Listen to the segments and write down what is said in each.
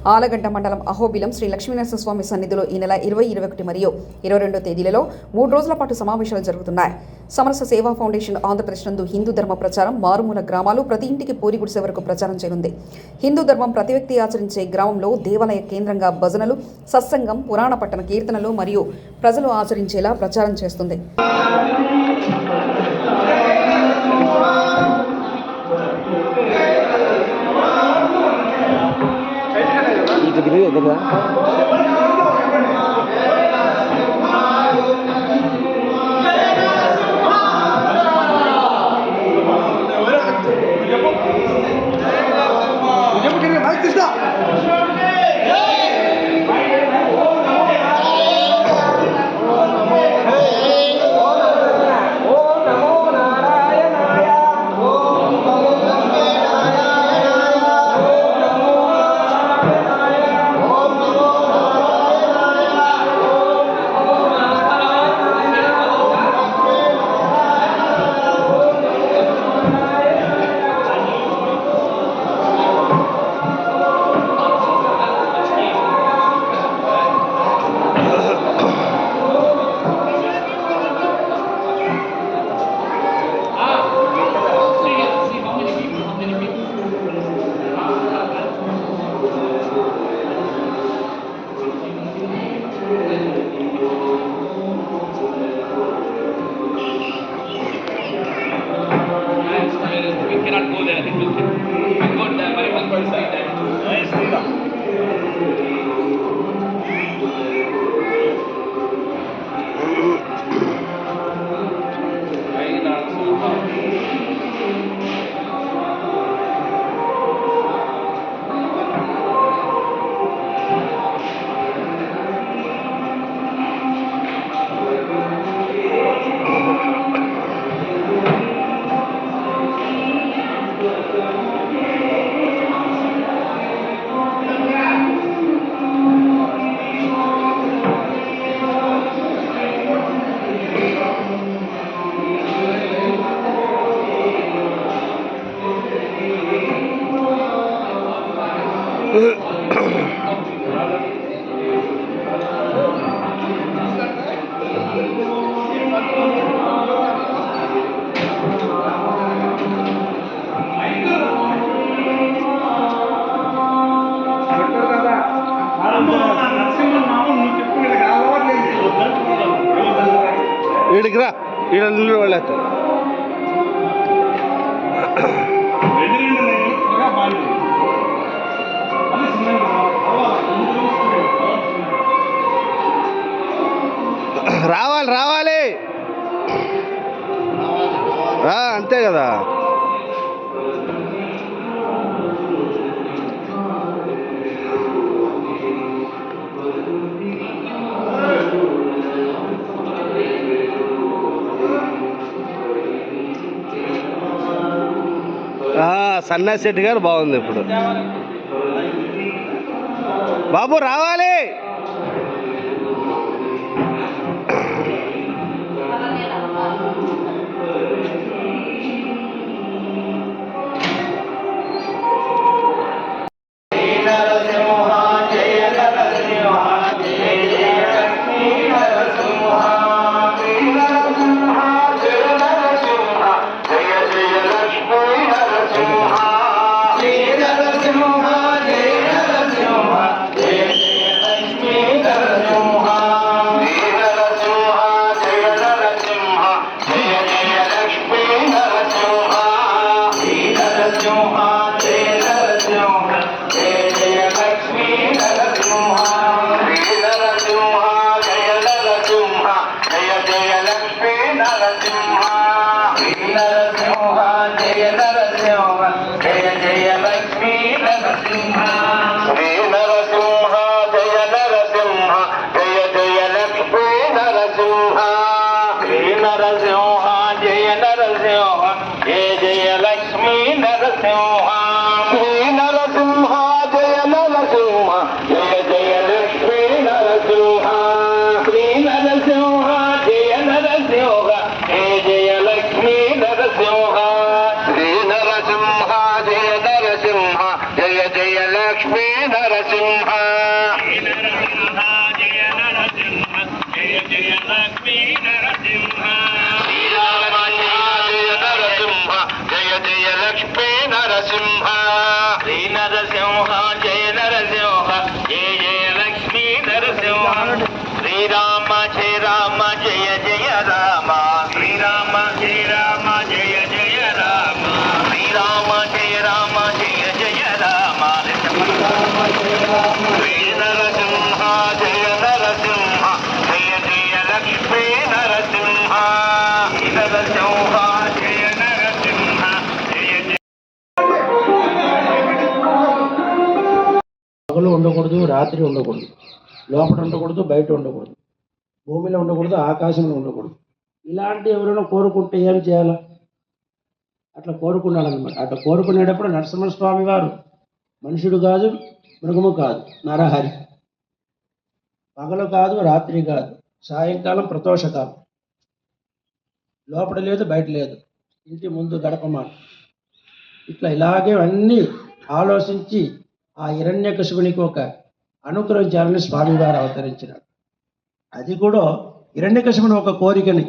ఆలగడ్డ మండలం అహోబిలం శ్రీ లక్ష్మీనరసింహస్వామి సన్నిధిలో ఈ నెల 20, 21 మరియు 22 తేదీలలో 3 రోజుల పాటు సమావేశాలు జరుగుతున్నాయి. సమరస సేవా ఫౌండేషన్ ఆంధ్రప్రదేశ్ నందు హిందూ ధర్మ ప్రచారం, మారుమూల గ్రామాలు, ప్రతి ఇంటికి పూరి గుడిసె వరకు ప్రచారం చేయనుంది. హిందూ ధర్మం ప్రతి వ్యక్తి ఆచరించే గ్రామంలో దేవాలయ కేంద్రంగా భజనలు, సత్సంగం, పురాణ పట్టణ కీర్తనలు మరియు ప్రజలు ఆచరించేలా ప్రచారం చేస్తుంది. ఇక్కడికి రా, ఇక్కడ నిల్లు వెళ్ళేస్తా. రావాలి రావాలి అంతే కదా. సన్నాసి శెట్టి గారు బాగుంది. ఇప్పుడు బాబు రావాలి. जय जय लक्ष्मी नरसिंह పగలు ఉండకూడదు, రాత్రి ఉండకూడదు, లోపల ఉండకూడదు, బయట ఉండకూడదు, భూమిలో ఉండకూడదు, ఆకాశంలో ఉండకూడదు. ఇలాంటి ఎవరైనా కోరుకుంటే ఏం చేయాలి? అట్లా కోరుకున్నాడనమాట. అట్లా కోరుకునేటప్పుడు నరసింహస్వామి వారు మనుషుడు కాదు, మృగము కాదు, నరహరి. పగలు కాదు, రాత్రి కాదు, సాయంకాలం ప్రతోషకాలం, లోపల లేదు, బయట లేదు, ఇంటి ముందు గడపమాట. ఇలాగే అన్నీ ఆలోచించి ఆ హిరణ్యకశిపునికి ఒక అనుగ్రహించాలని స్వామివారు అవతరించినాడు. అది కూడా హిరణ్యకశిపుని ఒక కోరికని.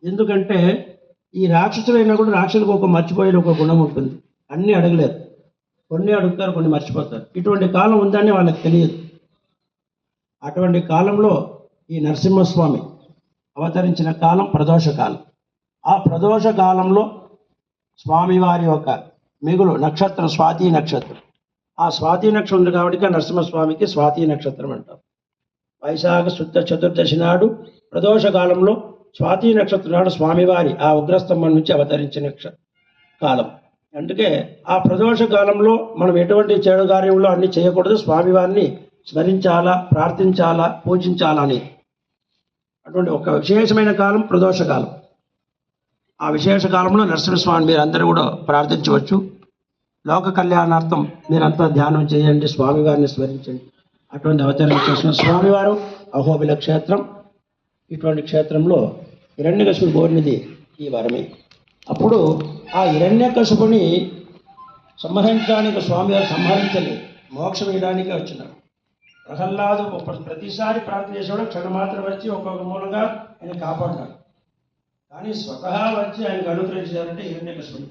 ఎందుకంటే ఈ రాక్షసులైనా కూడా రాక్షసులకు ఒక మర్చిపోయిన ఒక గుణం ఉంటుంది. అన్నీ అడగలేరు, కొన్ని అడుగుతారు, కొన్ని మర్చిపోతారు. ఇటువంటి కాలం ఉందని వాళ్ళకి తెలియదు. అటువంటి కాలంలో ఈ నరసింహస్వామి అవతరించిన కాలం ప్రదోష కాలం. ఆ ప్రదోష కాలంలో స్వామివారి యొక్క మిగులు నక్షత్రం స్వాతి నక్షత్రం. ఆ స్వాతి నక్షత్రం ఉంది కాబట్టి నరసింహస్వామికి స్వాతి నక్షత్రం అంటారు. వైశాఖ శుద్ధ చతుర్దశి నాడు ప్రదోష కాలంలో స్వాతి నక్షత్రం నాడు స్వామివారి ఆ ఉగ్రస్తంభం నుంచి అవతరించిన కాలం. అందుకే ఆ ప్రదోష కాలంలో మనం ఎటువంటి చెడు కార్యంలో అన్ని చేయకూడదు, స్వామివారిని స్మరించాలా, ప్రార్థించాలా, పూజించాలా అని. అటువంటి ఒక విశేషమైన కాలం ప్రదోష కాలం. ఆ విశేష కాలంలో నరసింహస్వామిని మీరు అందరూ కూడా ప్రార్థించవచ్చు. లోక కళ్యాణార్థం మీరంతా ధ్యానం చేయండి, స్వామివారిని స్మరించండి. అటువంటి అవతరణ చేసిన స్వామివారు అహోబిల క్షేత్రం. ఇటువంటి క్షేత్రంలో హిరణ్యకశిపుడు కోరినది ఈ వరమే. అప్పుడు ఆ హిరణ్యకశిపుని సంహరించడానికి స్వామివారు సంహరించలేదు, మోక్షం ఇవ్వడానికే వచ్చినాడు. ప్రహ్లాదు ప్రతిసారి ప్రార్థన చేసేవాడు, క్షణమాత్రం వచ్చి ఒక్కొక్క మూలంగా ఆయన కాపాడినాడు. కానీ స్వతహా వచ్చి ఆయనకు అనుగ్రహించారంటే హిరణ్యకశిపుడు.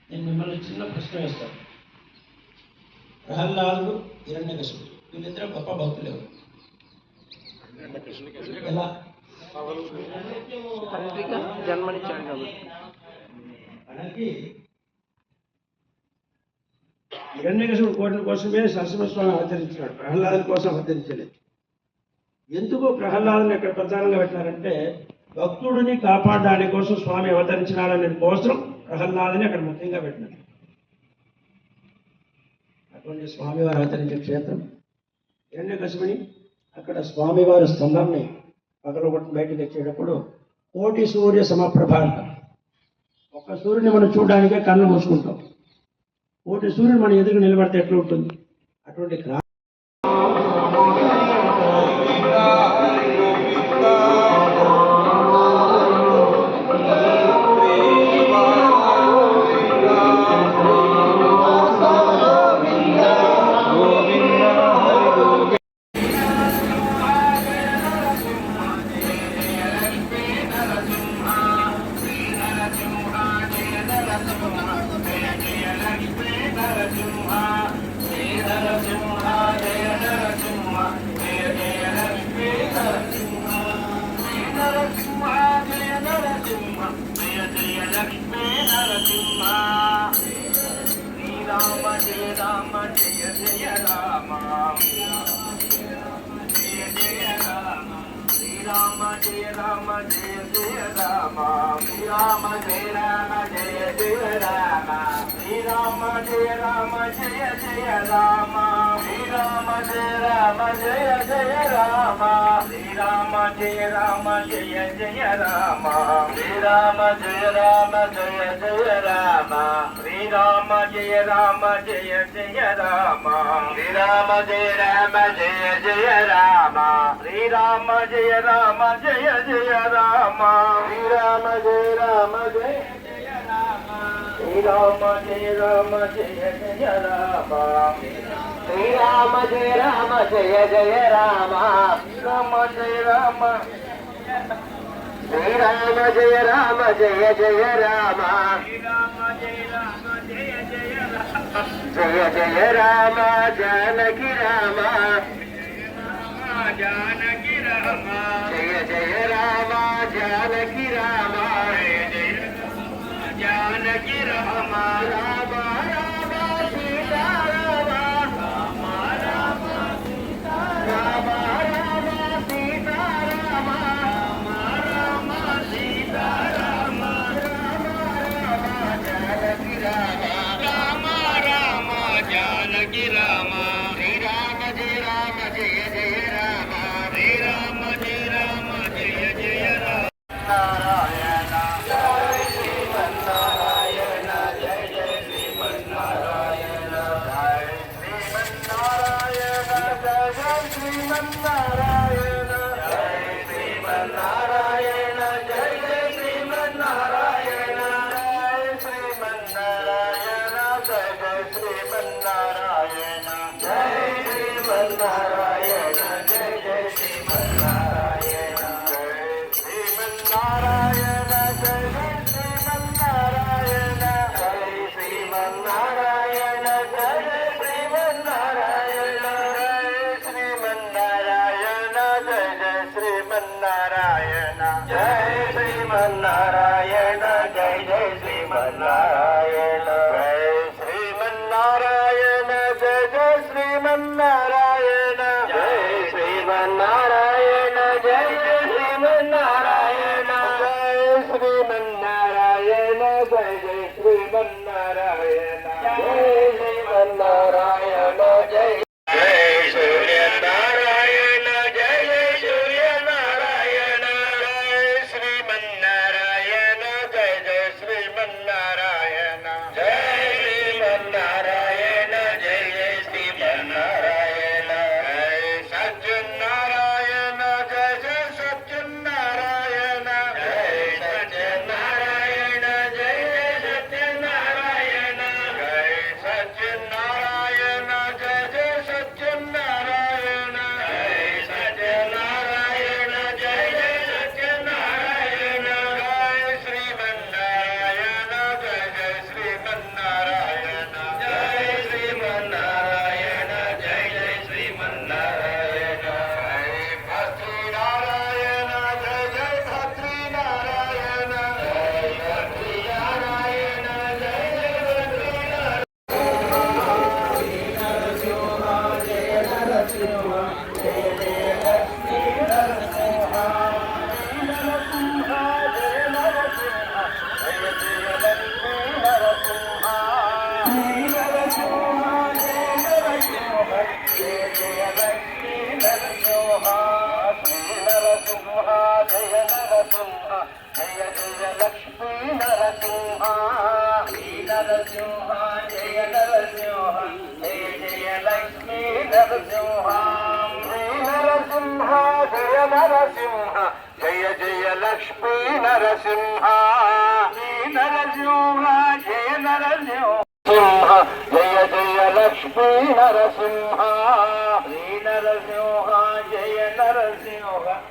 నేను మిమ్మల్ని చిన్న ప్రశ్న వేస్తాను. ప్రహ్లాదుడు, హిరణ్యకశిపుడు వీళ్ళిద్దరూ గొప్ప భక్తులు ఎవరు? ఎలా? జన్మనిచ్చాడు కాబట్టి మనకి హిరణ్యకశిపుడు కోరిన కోసమే నరసింహస్వామి అవతరించినాడు, ప్రహ్లాదుని కోసం అవతరించలేదు. ఎందుకు ప్రహ్లాదుని ఎక్కడ ప్రధానంగా పెట్టినారంటే భక్తుడిని కాపాడడానికి కోసం స్వామి అవతరించినాడనే కోసం ప్రహ్లాదుని అక్కడ ముఖ్యంగా పెట్టినారు. అటువంటి స్వామివారు అవతరించిన క్షేత్రం హిరణ్యకశిపుని. అక్కడ స్వామివారి స్తంభంని పగలగొట్టి బయటకు తెచ్చేటప్పుడు కోటి సూర్య సమప్రభ అంటాం. ఒక సూర్యుని మనం చూడడానికే కళ్ళు మూసుకుంటాం. కోటి సూర్యుడు మన ఎదురు నిలబడితే ఎట్లా ఉంటుంది? అటువంటి రామ శ్రీరామ జయ రామ జయ జయ రామ శ్రీరామ జయ రామ జయ జయ రామ నారాయణ జయ శ్రీమన్నారాయణ జయ జయ శ్రీమన్నారాయణ జయ శ్రీమన్నారాయణ జయ జయ శ్రీమన్నారాయణ జయ శ్రీమన్నారాయణ జయ జయ శ్రీమన్నారాయణ జయ శ్రీమన్నారాయణ జయ జయ శ్రీమన్నారాయణ జయ శ్రీమన్నారాయణ జయ జయ శ్రీమన్నారాయణ జయ శ్రీమన్నారాయణ జయ జయ శ్రీమన్నారాయణ జయ శ్రీమన్నారాయణ జయ జయ శ్రీమన్నారాయణ జయ శ్రీమన్నారాయణ జయ జయ శ్రీమన్నారాయణ జయ శ్రీమన్నారాయణ జయ జయ శ్రీమన్నారాయణ జయ శ్రీమన్నారాయణ జయ జయ శ్రీమన్నారాయణ జయ శ్రీమన్నారాయణ జయ జయ శ్రీమన్నారాయణ జయ శ్రీమన్నారాయణ జయ జయ శ్రీమన్నారాయణ జయ శ్రీమన్నారాయణ జయ జయ సూర్యనారాయణ జయ జయ సూర్యనారాయణ జయ శ్రీమన్నారాయణ జయ జయ శ్రీమన్నారాయణ జయ శ్రీమన్నారాయణ జయ జయ శ్రీమన్నారాయణ జయ సత్యనారాయణ జయ జయ సత్యనారాయణ జయ సత్యనారాయణ జయ జయ సత్యనారాయణ జయ సత్యనారాయణ జయ జయ సత్యనారాయణ జయ సత్యనారాయణ జయ జయ సత్యనారాయణ జయ శ్రీమన్నారాయణ జయ జయ శ్రీమన్నారాయణ జయ శ్రీమన్నారాయణ జయ జయ శ్రీమన్నారాయణ జయ భద్రీనారాయణ జయ జయ భద్రీనారాయణ జయ భద్రీనారాయణ జయ జయ భద్రీనారాయణ జయ జయ లక్ష్మీ నరసింహ నరసింహ జయ నరసింహ జయ జయ లక్ష్మీ నరసింహ